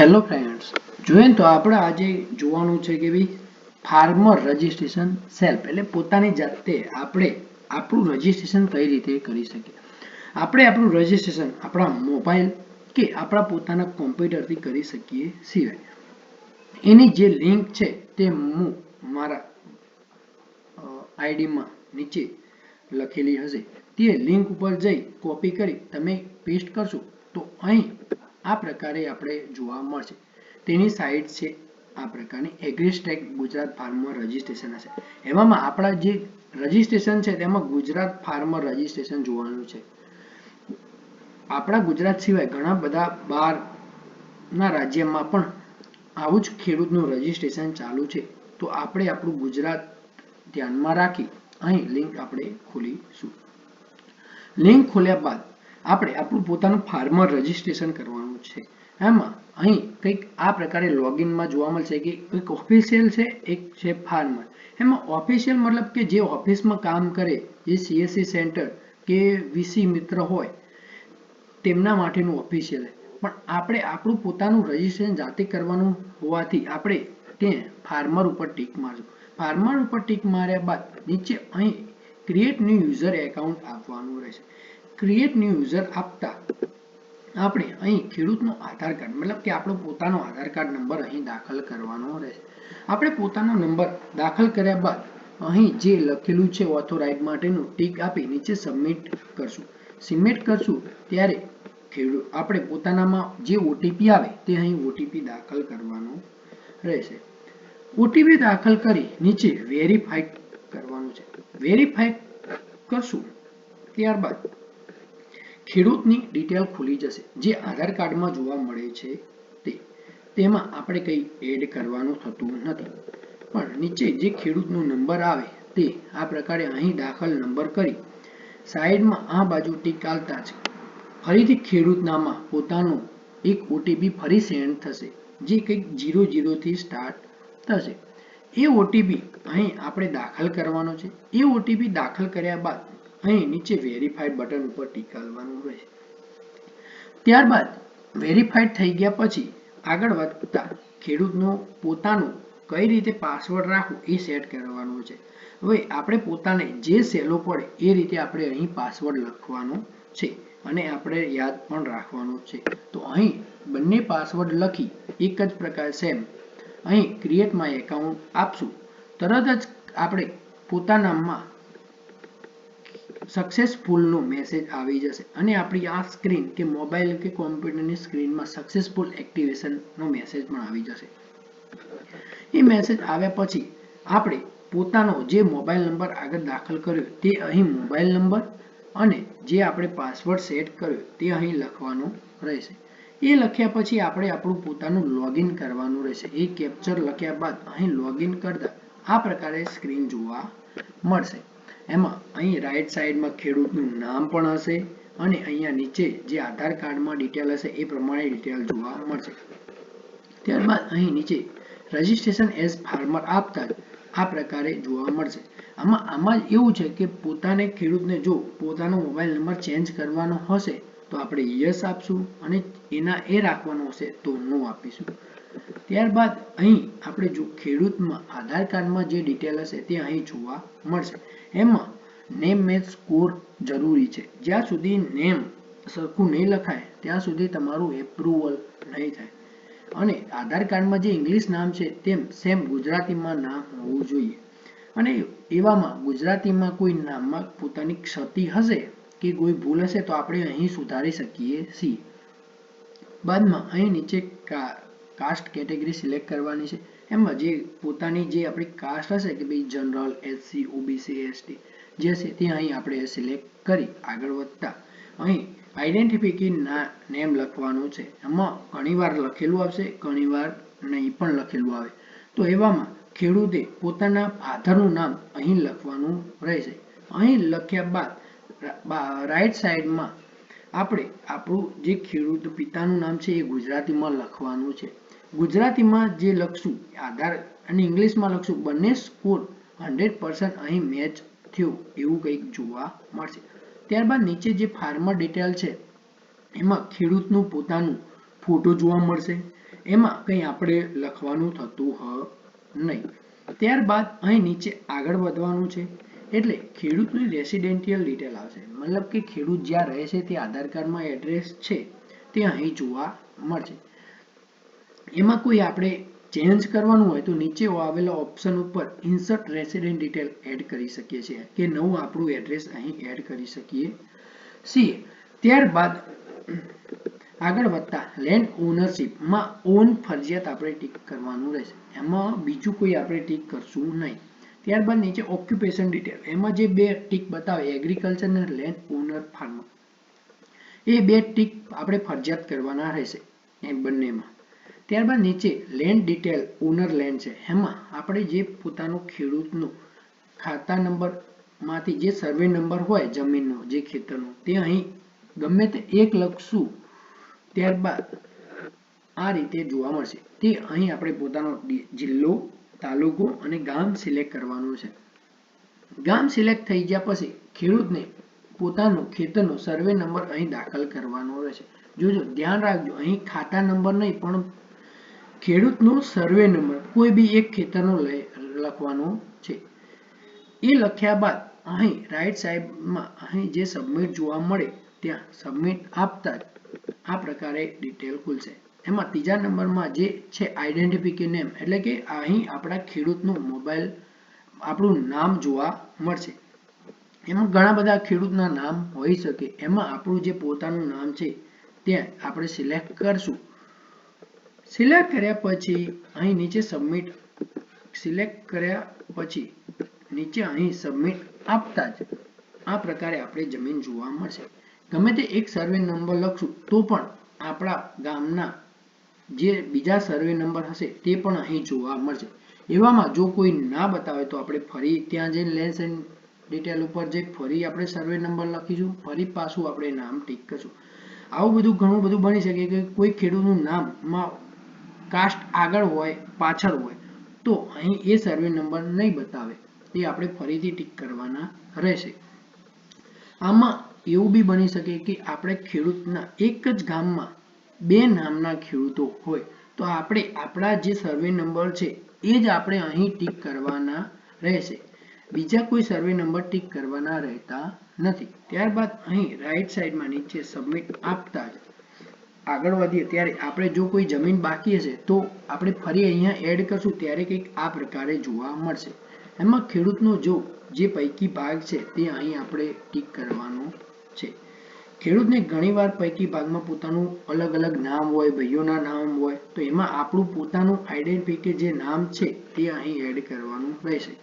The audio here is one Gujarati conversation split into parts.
હેલો ફ્રેન્ડ્સ, જોઈએ તો આપણે આજે જોવાનું છે કે ભાઈ ફાર્મર રજિસ્ટ્રેશન સેલ્ફ એટલે પોતાની જાતે આપણે આપણું રજિસ્ટ્રેશન કઈ રીતે કરી શકીએ. આપણે આપણું રજિસ્ટ્રેશન આપણા મોબાઈલ કે આપણા પોતાના કોમ્પ્યુટરથી કરી શકીએ. સિવાય એની જે લિંક છે તે હું મારા આઈડીમાં નીચે લખેલી હશે તે લિંક ઉપર જઈ કોપી કરી તમે પેસ્ટ કરશો તો અહીં આ પ્રકારે આપણે જોવા મળશે. તેની સાઇટ છે આ પ્રકારની એગ્રીસ્ટેક ગુજરાત ફાર્મર રજિસ્ટ્રેશન હશે. એમાં આપણા જે રજિસ્ટ્રેશન છે તેમાં ગુજરાત ફાર્મર રજિસ્ટ્રેશન જોવાનું છે. આપણા ગુજરાત સિવાય ઘણા બધા બહારના રાજ્યમાં પણ આવું જ ખેડૂતનું રજિસ્ટ્રેશન ચાલુ છે. તો આપણે આપણું ગુજરાત ધ્યાનમાં રાખી અહીં લિંક આપણે ખોલીશું. લિંક ખોલ્યા બાદ આપણે આપણું પોતાનું ફાર્મર રજિસ્ટ્રેશન કરવાનું છે. એમાં અહીં કંઈક આ પ્રકારે લોગિનમાં જોવા મળશે કે એક ઓફિશિયલ છે, એક છે ફાર્મર. એમાં ઓફિશિયલ મતલબ કે જે ઓફિસમાં કામ કરે, જે સીએસસી સેન્ટર કે વીસી મિત્ર હોય તેમના માટેનું ઓફિશિયલ. પણ આપણે આપણું પોતાનું રજિસ્ટ્રેશન જાતે કરવાનું હોવાથી આપણે ત્યાં ફાર્મર ઉપર ટીક મારશું. ફાર્મર ઉપર ટીક માર્યા બાદ નીચે અહીં ક્રિએટ ન્યૂ યુઝર એકાઉન્ટ આપવાનું રહેશે. ક્રિએટ ન્યૂ યુઝર આપતા આપણે અહીં ખેડૂતનો આધાર કાર્ડ મતલબ કે આપણો પોતાનો આધાર કાર્ડ નંબર અહીં દાખલ કરવાનો રહેશે. આપણે પોતાનો નંબર દાખલ કર્યા બાદ અહીં જે લખેલું છે ઓથોરાઇઝ માટેનું ટીક આપી નીચે સબમિટ કરશું. સબમિટ કરશું ત્યારે આપણે પોતાનામાં જે ઓટીપી આવે તે અહીં ઓટીપી દાખલ કરવાનો રહેશે. ઓટીપી દાખલ કરી નીચે વેરીફાઈ કરવાનું છે. વેરીફાઈ કરશું ત્યારબાદ ખેડૂતની ડિટેલ ખુલી જશે જે આધાર કાર્ડમાં જોવા મળે છે તેમાં આપણે કંઈ એડ કરવાનું થતું નથી. પણ નીચે જે ખેડૂતનો નંબર આવે તે આ પ્રકારે અહીં દાખલ નંબર કરી સાઈડમાં આ બાજુ ટીક આલતા જ ફરીથી ખેડૂતનામાં પોતાનો એક ઓટીપી ફરી સેન્ડ થશે જે કંઈક 00 થી સ્ટાર્ટ થશે. એ ઓટીપી અહીં આપણે દાખલ કરવાનો છે. એ ઓટીપી દાખલ કર્યા બાદ અહીં નીચે વેરીફાઈડ બટન ઉપર ટીક કરવાનું રહેશે. ત્યારબાદ વેરીફાઈડ થઈ ગયા પછી આગળ વધતા ખેડૂતનો પોતાનું કઈ રીતે પાસવર્ડ રાખવું એ સેટ કરવાનું છે. હવે આપણે પોતાને જે સહેલો પડે એ રીતે આપણે અહીં પાસવર્ડ લખવાનો છે અને આપણે યાદ પણ રાખવાનો છે. તો અહીં બંને પાસવર્ડ લખી એક જ પ્રકાર સેમ અહીં ક્રિએટ માય એકાઉન્ટ આપશું. તરત જ આપણે પોતાનામાં સક્સેસફુલનો મેસેજ આવી જશે અને આપણી આ સ્ક્રીન કે મોબાઈલ કે કોમ્પ્યુટરની સ્ક્રીનમાં સક્સેસફુલ એક્ટિવેશનનો મેસેજ પણ આવી જશે. એ મેસેજ આવ્યા પછી આપણે પોતાનો જે મોબાઈલ નંબર આગળ દાખલ કર્યો તે અહીં મોબાઈલ નંબર અને જે આપણે પાસવર્ડ સેટ કર્યો તે અહીં લખવાનો રહેશે. એ લખ્યા પછી આપણે આપણું પોતાનું લોગિન કરવાનું રહેશે. એ કેપ્ચર લખ્યા બાદ અહીં લોગિન કરતા આ પ્રકારે સ્ક્રીન જોવા મળશે. એમાં અહીં રાઈટ સાઈડમાં ખેડૂતનું નામ પણ હશે અને અહીંયા નીચે જે આધાર કાર્ડમાં ડિટેલ હશે એ પ્રમાણે ડિટેલ જોવા મળશે. ત્યારબાદ અહીં નીચે રજિસ્ટ્રેશન એઝ ફાર્મર આપતા જ આ પ્રકારે જોવા મળશે. આમાં એવું છે કે પોતાને ખેડૂતને જો પોતાનો મોબાઈલ નંબર ચેન્જ કરવાનો હશે તો આપણે યસ આપશું અને એના એ રાખવાનો હશે તો નો આપીશું. ત્યારબાદ અહીં આપણે જો ખેડૂતમાં આધાર કાર્ડમાં જે ડિટેલ હશે તે અહીં જોવા મળશે. એમાં નેમ મેચ સ્કોર જરૂરી છે. જ્યાં સુધી નેમ સરખું નહીં લખાય ત્યાં સુધી તમારું એપ્રુવલ નહીં થાય. અને આધાર કાર્ડમાં જે ઇંગ્લિશ નામ છે તેમ સેમ ગુજરાતીમાં નામ હોવું જોઈએ. અને એવામાં ગુજરાતીમાં કોઈ નામમાં પોતાની ક્ષતિ હશે કે કોઈ ભૂલ હશે તો આપણે અહીં સુધારી શકીએ છીએ. બાદમાં અહીં નીચે કાસ્ટ કેટેગરી સિલેક્ટ કરવાની છે. એમાં જે પોતાની જે આપણી કાસ્ટ હશે કે ભાઈ જનરલ, એસસી, ઓબીસી, એસટી જે છે તે અહીં આપણે સિલેક્ટ કરી આગળ વધતા અહીં આઈડેન્ટિફિકેશન નેમ લખવાનું છે. એમાં ઘણીવાર લખેલું આવશે, ઘણીવાર નહીં પણ લખેલું આવે. તો એવામાં ખેડૂતે પોતાના ફાધરનું નામ અહીં લખવાનું રહેશે. અહીં લખ્યા બાદ રાઈટ સાઈડમાં આપણે આપણું જે ખેડૂત પિતાનું નામ છે એ ગુજરાતીમાં લખવાનું છે. ગુજરાતીમાં જે લખશું આધાર અને ઇંગ્લિશમાં લખશું બંને સ્કોર 100% અહીં મેચ થયો એવું કંઈક જોવા મળશે. ત્યારબાદ નીચે જે ફાર્મર ડિટેલ છે એમાં ખેડૂતનું પોતાનું ફોટો જોવા મળશે. એમાં કંઈ આપણે લખવાનું થતું નહીં. ત્યારબાદ અહીં નીચે આગળ વધવાનું છે, એટલે ખેડૂતની રેસિડેન્ટિયલ ડિટેલ આવશે, મતલબ કે ખેડૂત જ્યાં રહે છે તે આધાર કાર્ડમાં એડ્રેસ છે તે અહીં જોવા મળશે. એમાં કોઈ આપણે ચેન્જ કરવાનું હોય તો નીચે આવેલા ઓપ્શન ઉપર ઇન્સર્ટ રેસિડેન્ટ ડિટેલ એડ કરી શકીએ છીએ કે નવું આપણું એડ્રેસ અહીં એડ કરી શકીએ છીએ. ત્યારબાદ આગળ વધતા લેન્ડ ઓનરશીપમાં ઓન ફરજિયાત આપણે ટીક કરવાનું રહેશે, એમાં બીજું કોઈ આપણે ટીક કરશું નહીં. ત્યારબાદ નીચે ઓક્યુપેશન ડિટેલ, એમાં જે બે ટીક બતાવે એગ્રીકલ્ચર અને લેન્ડ ઓનર ફાર્મર, એ બે ટીક આપણે ફરજિયાત કરવાના રહેશે એ બંનેમાં. ત્યારબાદ નીચે લેન્ડ ડિટેલ ઓનર લેન્ડ છે, એમાં આપણે જે પોતાનો ખેડૂતનો ખાતા નંબરમાંથી જે સર્વે નંબર હોય જમીનનો જે ખેતરનો તે અહીં ગમે તે એક લખશું. ત્યારબાદ આ રીતે જોવા મળશે, તે અહીં આપણે પોતાનો જિલ્લો, તાલુકો અને ગામ સિલેક્ટ કરવાનું છે. ગામ સિલેક્ટ થઈ ગયા પછી ખેડૂતને પોતાનો ખેતરનો સર્વે નંબર અહીં દાખલ કરવાનો રહેશે. જોજો ધ્યાન રાખજો, અહીં ખાતા નંબર નહીં પણ ખેડૂતનો સર્વે નંબર કોઈ બી એક ખેતરનો લખવાનો છે. એ લખ્યા બાદ અહીં રાઈટ સાઈડમાં અહીં જે સબમિટ જોવા મળે ત્યાં સબમિટ આપતા જ આ પ્રકારે ડિટેલ ખુલશે. એમાં ત્રીજા નંબરમાં જે છે આઈડેન્ટિફિકેશન નેમ, એટલે કે અહીં આપણા ખેડૂતનું મોબાઈલ આપણું નામ જોવા મળશે. એમાં ઘણા બધા ખેડૂતના નામ હોઈ શકે, એમાં આપણું જે પોતાનું નામ છે ત્યાં આપણે સિલેક્ટ કરશું. સિલેક્ટ કર્યા પછી અહીં નીચે સબમિટ, સિલેક્ટ કર્યા પછી નીચે અહીં સબમિટ આપતા જ આ પ્રકારે આપણે જમીન જોવા મળશે. ગમે તે એક સર્વે નંબર લખશું તો પણ આપણા ગામના જે બીજા સર્વે નંબર હશે તે પણ અહીં જોવા મળશે. એવામાં જો કોઈ ના બતાવે તો આપણે ફરી ત્યાં જે લેન્ડ એન્ડ ડિટેલ ઉપર જે ફરી આપણે સર્વે નંબર લખીશું, ફરી પાછું આપણે નામ ટીક કરશું. આવું બધું ઘણું બધું બની શકે કે કોઈ ખેડૂતનું નામમાં કાસ્ટ આગળ હોય પાછળ હોય તો અહીં એ સર્વે નંબર નહીં બતાવે, એ આપણે ફરીથી ટીક કરવાના રહેશે. આમાં એવું બી બની શકે કે આપણે ખેડૂતના એક જ ગામમાં બે નામના ખેડૂતો હોય તો આપણે આપણા જે સર્વે નંબર છે એ જ આપણે અહીં ટીક કરવાના રહેશે, બીજા કોઈ સર્વે નંબર ટીક કરવાના રહેતા નથી. ત્યારબાદ અહીં રાઈટ સાઈડમાં નીચે સબમિટ આપતા જ આગળ વધીએ ત્યારે આપણે જો કોઈ જમીન બાકી હશે તો આપણે ફરી અહીંયા એડ કરશું ત્યારે કંઈક આ પ્રકારે જોવા મળશે. એમાં ખેડૂતનો જે પૈકી ભાગ છે તે અહીં આપણે ટીક કરવાનો છે. ખેડૂતને ઘણીવાર પૈકી ભાગમાં પોતાનું અલગ અલગ નામ હોય, ભાઈઓના નામ હોય, તો એમાં આપણું પોતાનું આઈડેન્ટિફિકેશન જે નામ છે તે અહીં એડ કરવાનું રહેશે.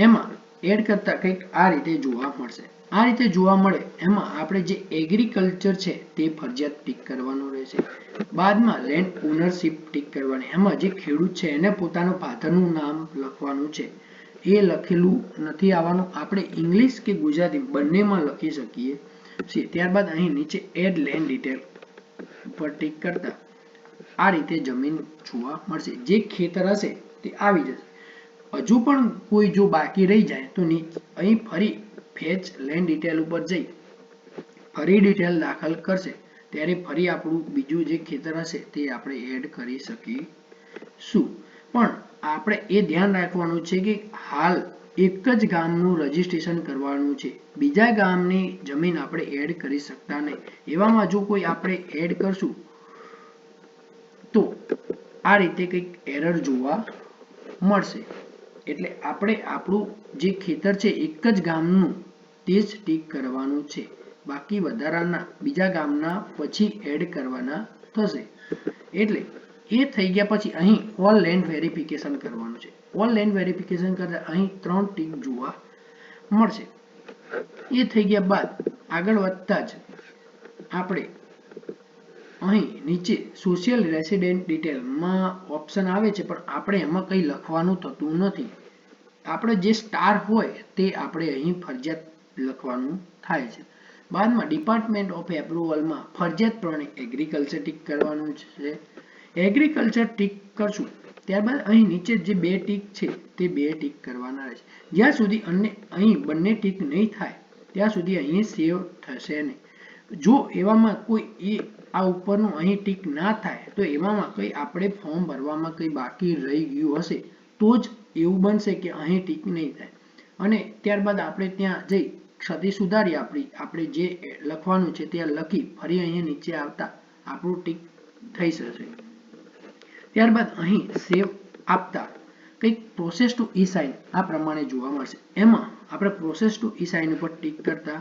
એમાં એડ કરતા કંઈક આ રીતે જોવા મળશે. આ રીતે જોવા મળે એમાં આપણે જે એગ્રીકલ્ચર છે તે ફરજિયાત ટીક કરવાનું રહેશે. બાદમાં લેન્ડ ઓનરશિપ ટીક કરવાની, એમાં જે ખેડૂત છે એને પોતાનું ફાધરનું નામ લખવાનું છે, એ લખેલું નથી આવવાનું, આપણે ઇંગ્લિશ કે ગુજરાતી બંનેમાં લખી શકીએ છીએ. ત્યારબાદ અહીં નીચે એડ લેન્ડ ડિટેલ ઉપર ટીક કરતા આ રીતે જમીન જોવા મળશે. જે ખેતર હશે તે આવી જશે. હજુ પણ કોઈ જો બાકી રહી જાય તો અહીં ફરી ફેચ લેન્ડ ડિટેલ ઉપર જઈ ફરી ડિટેલ દાખલ કરશે ત્યારે ફરી આપણું બીજું જે ખેતર હશે તે આપણે એડ કરી શકીશું. પણ આપણે એ ધ્યાન રાખવાનું છે કે હાલ એક જ ગામનું રજીસ્ટ્રેશન કરવાનું છે, બીજા ગામની જમીન આપણે એડ કરી શકતા નહીં. એવામાં જો કોઈ આપણે એડ કરશું તો આ રીતે કંઈક એરર જોવા મળશે. એટલે આપણે આપણું જે ખેતર છે એક જ ગામનું તે જ ટીક કરવાનું છે, બાકી વધારાના બીજા ગામના પછી એડ કરવાના થશે. એટલે એ થઈ ગયા પછી અહીં ઓલ લેન્ડ વેરિફિકેશન કરવાનું છે. ઓલ લેન્ડ વેરિફિકેશન કરતા અહીં 3 ટીક જોવા મળશે. એ થઈ ગયા બાદ આગળ વધતા જ આપણે અહીં નીચે સોશિયલ રેસિડેન્ટ ડિટેલમાં ઓપ્શન આવે છે પણ આપણે એમાં કંઈ લખવાનું થતું નથી. આપણે જે સ્ટાર હોય તે આપણે અહીં ફરજિયાત લખવાનું થાય છે. બાદમાં ડિપાર્ટમેન્ટ ઓફ એપ્રુવલમાં ફરજિયાતપણે એગ્રીકલ્ચર ટીક કરવાનું છે. એગ્રીકલ્ચર ટીક કરશું ત્યારબાદ અહીં નીચે જે બે ટીક છે તે બે ટીક કરવાના રહેશે. જ્યાં સુધી અહીં બંને ટીક નહીં થાય ત્યાં સુધી અહીં સેવ થશે નહીં. જો એવામાં કોઈ આ ઉપરનું અહીં ટીક ના થાય તો એવામાં કંઈ આપણે ફોર્મ ભરવામાં કંઈ બાકી રહી ગયું હશે તો જ એવું બનશે કે અહીં ટીક નહીં થાય. અને ત્યારબાદ આપણે ત્યાં જઈ ક્ષતિ સુધારી આપણે જે લખવાનું છે ત્યાં લખી ફરી અહીંયા નીચે આવતા આપણું ટીક થઈ જશે. ત્યારબાદ અહીં સેવ આપતા કંઈક પ્રોસેસ ટુ ઈ સાઇન આ પ્રમાણે જોવા મળશે. એમાં આપણે પ્રોસેસ ટુ ઈ સાઇન ઉપર ટીક કરતા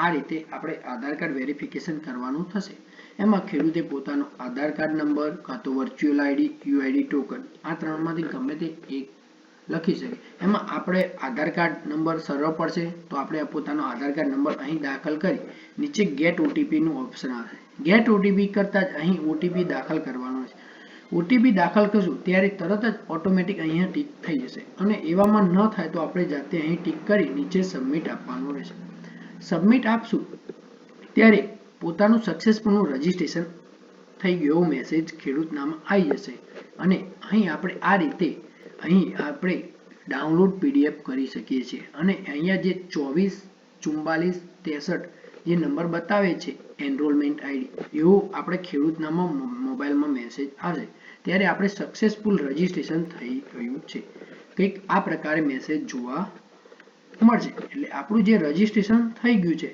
આ રીતે આપણે આધાર કાર્ડ વેરિફિકેશન કરવાનું થશે. એમાં ખેડૂતે પોતાનો આધાર કાર્ડ નંબર કાં તો વર્ચ્યુઅલ આઈડી યુઆઈડી ટોકન આ ત્રણમાંથી ગમે તે એક લખી શકે. એમાં આપણે આધાર કાર્ડ નંબર સરળ પડશે તો આપણે પોતાનો આધાર કાર્ડ નંબર અહીં દાખલ કરી નીચે ગેટ ઓટીપી નું ઓપ્શન આવશે. ગેટ ઓટીપી કરતા જ અહીં ઓટીપી દાખલ કરવાનો છે. ઓટીપી દાખલ કરશું ત્યારે તરત જ ઓટોમેટિક અહીંયા ટીક થઈ જશે અને એવામાં ન થાય તો આપણે જાતે અહીં ટીક કરી નીચે સબમિટ આપવાનું રહેશે. સબમિટ આપશું ત્યારે પોતાનું સક્સેસફુલનું રજીસ્ટ્રેશન થઈ ગયો મેસેજ ખેડૂતનામાં આવી જશે અને અહીં આપણે આ રીતે અહીં આપણે ડાઉનલોડ પીડીએફ કરી શકીએ છીએ અને અહીંયા જે 24 44 63 જે નંબર બતાવે છે એનરોલમેન્ટ આઈડી એવો આપણે ખેડૂતનામાં મોબાઈલમાં મેસેજ આવશે ત્યારે આપણે સક્સેસફુલ રજીસ્ટ્રેશન થઈ ગયું છે. કંઈક આ પ્રકારે મેસેજ જોવા મળશે. એટલે આપણું જે રજીસ્ટ્રેશન થઈ ગયું છે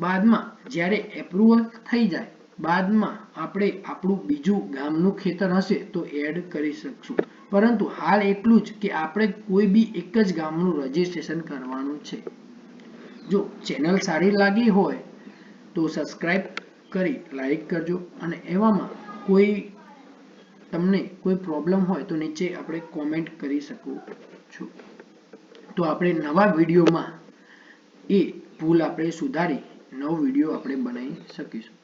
બાદમાં જ્યારે એપ્રુવલ થઈ જાય બાદમાં આપણે આપણું બીજું ગામનું ખેતર હશે તો એડ કરી શકશું. પરંતુ હાલ એટલું જ કે આપણે કોઈ બી એક જ ગામનું રજીસ્ટ્રેશન કરવાનું છે. જો ચેનલ સારી લાગી હોય તો સબસ્ક્રાઇબ કરી લાઈક કરજો અને એવામાં તમને કોઈ પ્રોબ્લેમ હોય તો નીચે આપણે કોમેન્ટ કરી શકો છો. તો આપણે નવા વિડીયોમાં એ ભૂલ આપણે સુધારી નવો વિડીયો આપણે બનાવી શકીશું.